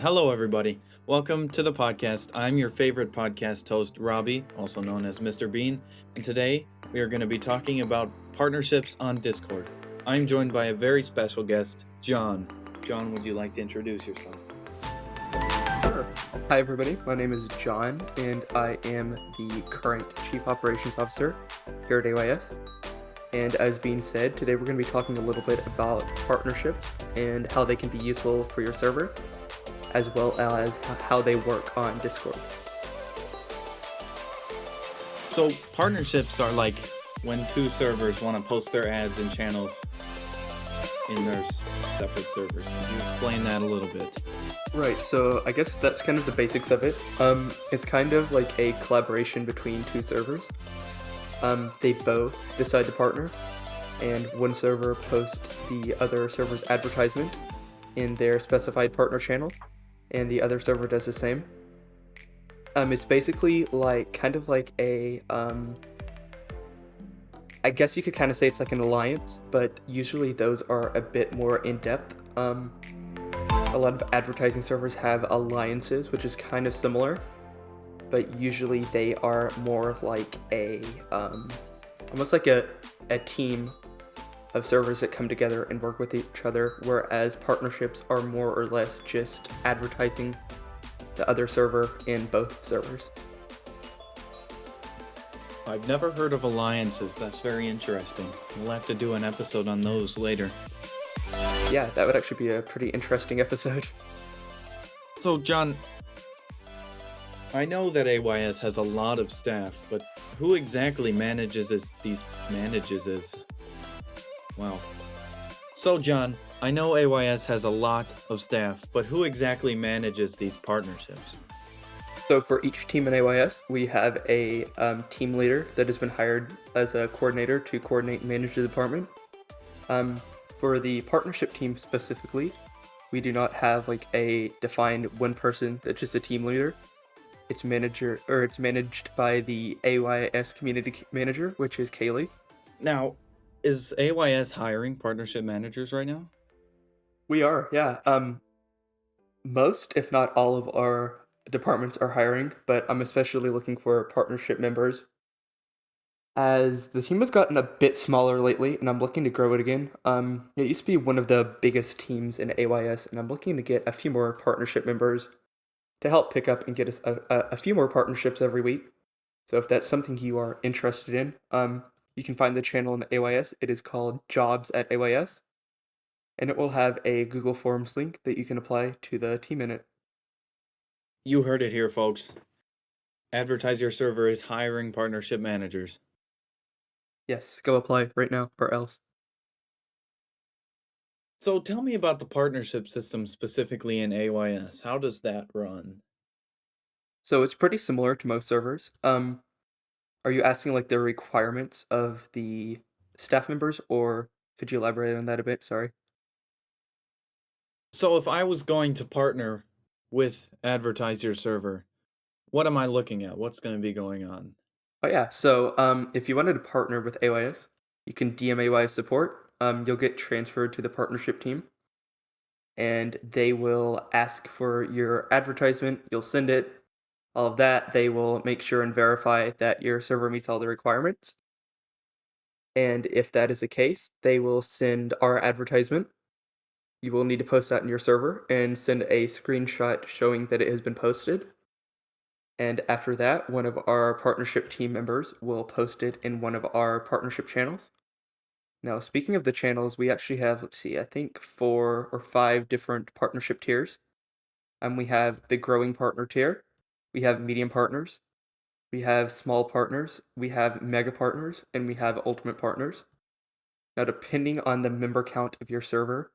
Hello, everybody. Welcome to the podcast. I'm your favorite podcast host, Robbie, also known as Mr. Bean, and today we are going to be talking about partnerships on Discord. I'm joined by a very special guest, John. John, would you like to introduce yourself? Sure. Hi, everybody. My name is John, and I am the current Chief Operations Officer here at AYS. And as being said, today we're going to be talking a little bit about partnerships and how they can be useful for your server, as well as how they work on Discord. So, partnerships are like when two servers want to post their ads and channels in their separate servers. Could you explain that a little bit? Right, so I guess that's kind of the basics of it. It's kind of like a collaboration between two servers. They both decide to partner, and one server posts the other server's advertisement in their specified partner channel, and the other server does the same. It's basically like kind of like a I guess you could kind of say it's like an alliance, but usually those are a bit more in depth. A lot of advertising servers have alliances, which is kind of similar, but usually they are more like a almost like a team of servers that come together and work with each other, whereas partnerships are more or less just advertising the other server in both servers. I've never heard of alliances. That's very interesting. We'll have to do an episode on those later. Yeah, that would actually be a pretty interesting episode. So, John, I know that AYS has a lot of staff, but who exactly manages these? Wow. So, John, I know AYS has a lot of staff, but who exactly manages these partnerships? So for each team in AYS, we have a team leader that has been hired as a coordinator to coordinate and manage the department. For the partnership team specifically, we do not have like a defined one person that's just a team leader. It's managed by the AYS community manager, which is Kaylee. Now, is AYS hiring partnership managers right now? We are, yeah. Most, if not all of our departments are hiring, but I'm especially looking for partnership members as the team has gotten a bit smaller lately, and I'm looking to grow it again. It used to be one of the biggest teams in AYS, and I'm looking to get a few more partnership members to help pick up and get us a few more partnerships every week. So if that's something you are interested in, you can find the channel in AYS. It is called Jobs at AYS, and it will have a Google Forms link that you can apply to the team in it. You heard it here, folks. Advertise Your Server is hiring partnership managers. Yes, go apply right now, or else. So tell me about the partnership system specifically in AYS. How does that run? So it's pretty similar to most servers. Are you asking like the requirements of the staff members, or could you elaborate on that a bit? Sorry. So if I was going to partner with Advertise Your Server, what am I looking at? What's going to be going on? Oh yeah. So if you wanted to partner with AYS, you can DM AYS support. You'll get transferred to the partnership team, and they will ask for your advertisement. You'll send it. All of that. They will make sure and verify that your server meets all the requirements. And if that is the case, they will send our advertisement. You will need to post that in your server and send a screenshot showing that it has been posted. And after that, one of our partnership team members will post it in one of our partnership channels. Now, speaking of the channels, we actually have, let's see, I think 4 or 5 different partnership tiers. We have the growing partner tier, we have medium partners, we have small partners, we have mega partners, and we have ultimate partners. Now, depending on the member count of your server,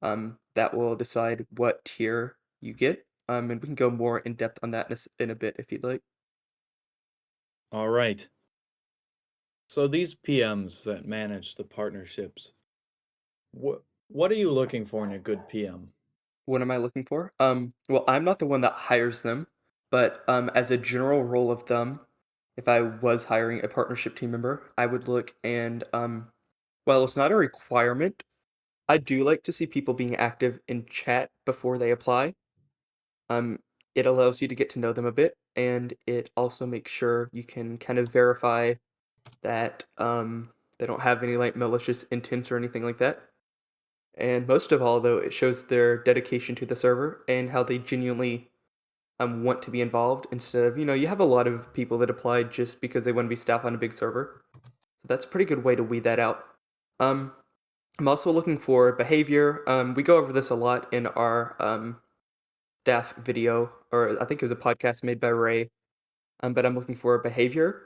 that will decide what tier you get. And we can go more in depth on that in a bit if you'd like. All right. So these PMs that manage the partnerships, what are you looking for in a good PM? What am I looking for? Well, I'm not the one that hires them, but as a general rule of thumb, if I was hiring a partnership team member, I would look and well, it's not a requirement. I do like to see people being active in chat before they apply. Um, it allows you to get to know them a bit, and it also makes sure you can kind of verify that they don't have any like malicious intents or anything like that. And most of all, though, it shows their dedication to the server and how they genuinely want to be involved instead of, you have a lot of people that applied just because they want to be staff on a big server. So that's a pretty good way to weed that out. Um, I'm also looking for behavior. We go over this a lot in our staff video, or I think it was a podcast made by Ray. But I'm looking for behavior.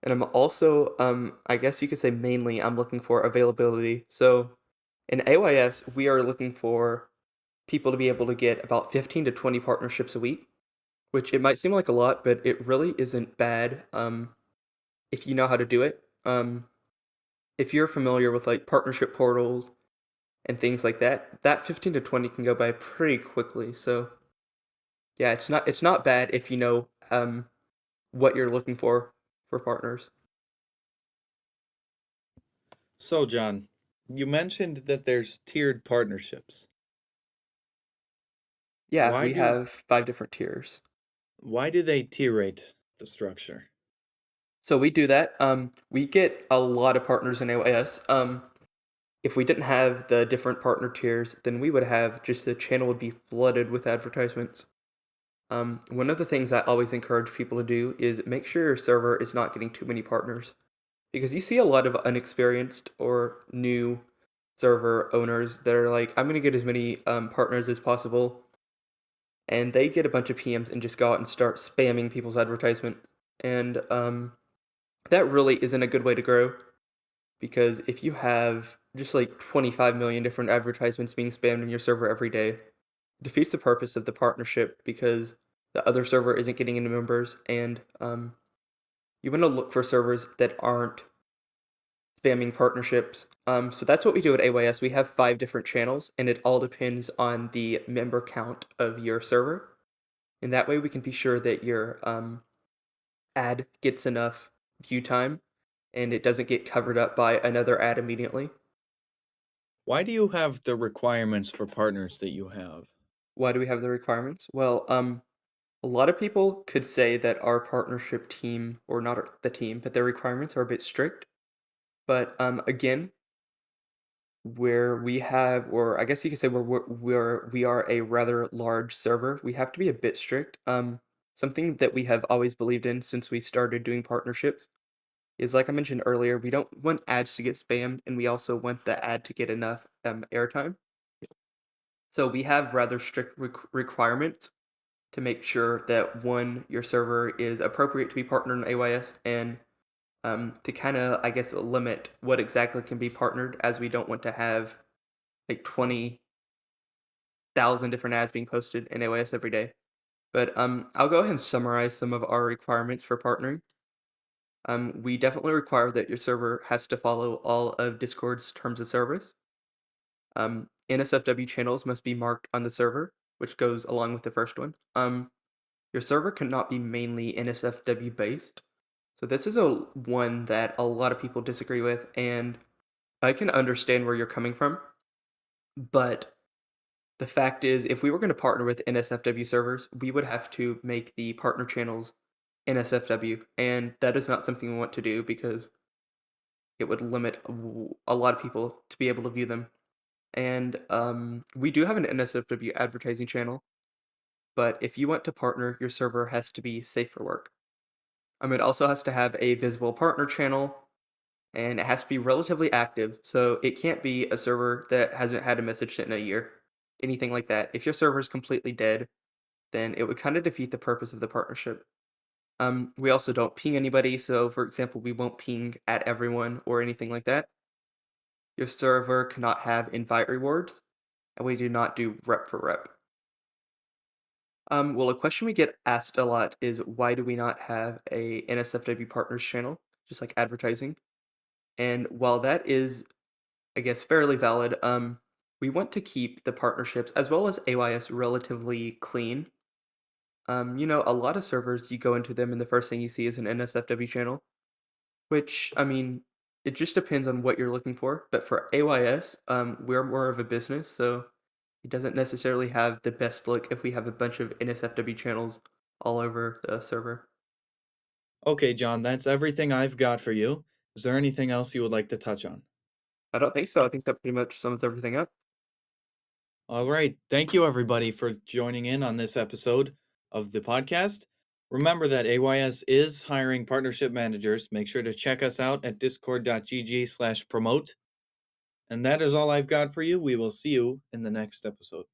And I'm also, I guess you could say mainly, I'm looking for availability. So in AYS, we are looking for people to be able to get about 15 to 20 partnerships a week, which it might seem like a lot, but it really isn't bad if you know how to do it. If you're familiar with like partnership portals and things like that, that 15 to 20 can go by pretty quickly. So yeah, it's not bad if you know what you're looking for partners. So, John, you mentioned that there's tiered partnerships. Yeah, Why we do have 5 different tiers. why do they tierate the structure? So we do that. We get a lot of partners in AYS. If we didn't have the different partner tiers, then we would have just the channel would be flooded with advertisements. One of the things I always encourage people to do is make sure your server is not getting too many partners because you see a lot of unexperienced or new server owners that are like, I'm going to get as many partners as possible. And they get a bunch of PMs and just go out and start spamming people's advertisement. And that really isn't a good way to grow because if you have just like 25 million different advertisements being spammed in your server every day, it defeats the purpose of the partnership because the other server isn't getting any members, and you want to look for servers that aren't spamming partnerships. So that's what we do at AYS. We have 5 different channels, and it all depends on the member count of your server. And that way we can be sure that your ad gets enough view time and it doesn't get covered up by another ad immediately. Why do you have the requirements for partners that you have? Why do we have the requirements? Well, a lot of people could say that our partnership team, or not the team, but their requirements are a bit strict. But again, where we have, or I guess you could say we are a rather large server, we have to be a bit strict. Something that we have always believed in since we started doing partnerships is like I mentioned earlier, we don't want ads to get spammed, and we also want the ad to get enough airtime. So we have rather strict requirements to make sure that one, your server is appropriate to be partnered in AYS, and to kind of, I guess, limit what exactly can be partnered, as we don't want to have like 20,000 different ads being posted in AYS every day. But I'll go ahead and summarize some of our requirements for partnering. We definitely require that your server has to follow all of Discord's terms of service. Nsfw channels must be marked on the server, which goes along with the first one. Your server cannot be mainly Nsfw based. So this is a one that a lot of people disagree with, and I can understand where you're coming from. But the fact is, if we were going to partner with Nsfw servers, we would have to make the partner channels Nsfw, and that is not something we want to do because it would limit a lot of people to be able to view them. And we do have an NSFW advertising channel, but if you want to partner, your server has to be safe for work. It also has to have a visible partner channel, and it has to be relatively active. So it can't be a server that hasn't had a message sent in a year, anything like that. If your server is completely dead, then it would kind of defeat the purpose of the partnership. We also don't ping anybody. So, for example, we won't ping at everyone or anything like that. Your server cannot have invite rewards, and we do not do rep for rep. Well, a question we get asked a lot is why do we not have a NSFW partners channel, just like advertising? And while that is, I guess, fairly valid, we want to keep the partnerships as well as AYS relatively clean. A lot of servers, you go into them and the first thing you see is an NSFW channel, which, it just depends on what you're looking for. But for AYS, we're more of a business, so It doesn't necessarily have the best look if we have a bunch of NSFW channels all over the server. Okay, John, that's everything I've got for you. Is there anything else you would like to touch on? I don't think so. I think that pretty much sums everything up. All right. Thank you, everybody, for joining in on this episode of the podcast. Remember that AYS is hiring partnership managers. Make sure to check us out at discord.gg/promote. And that is all I've got for you. We will see you in the next episode.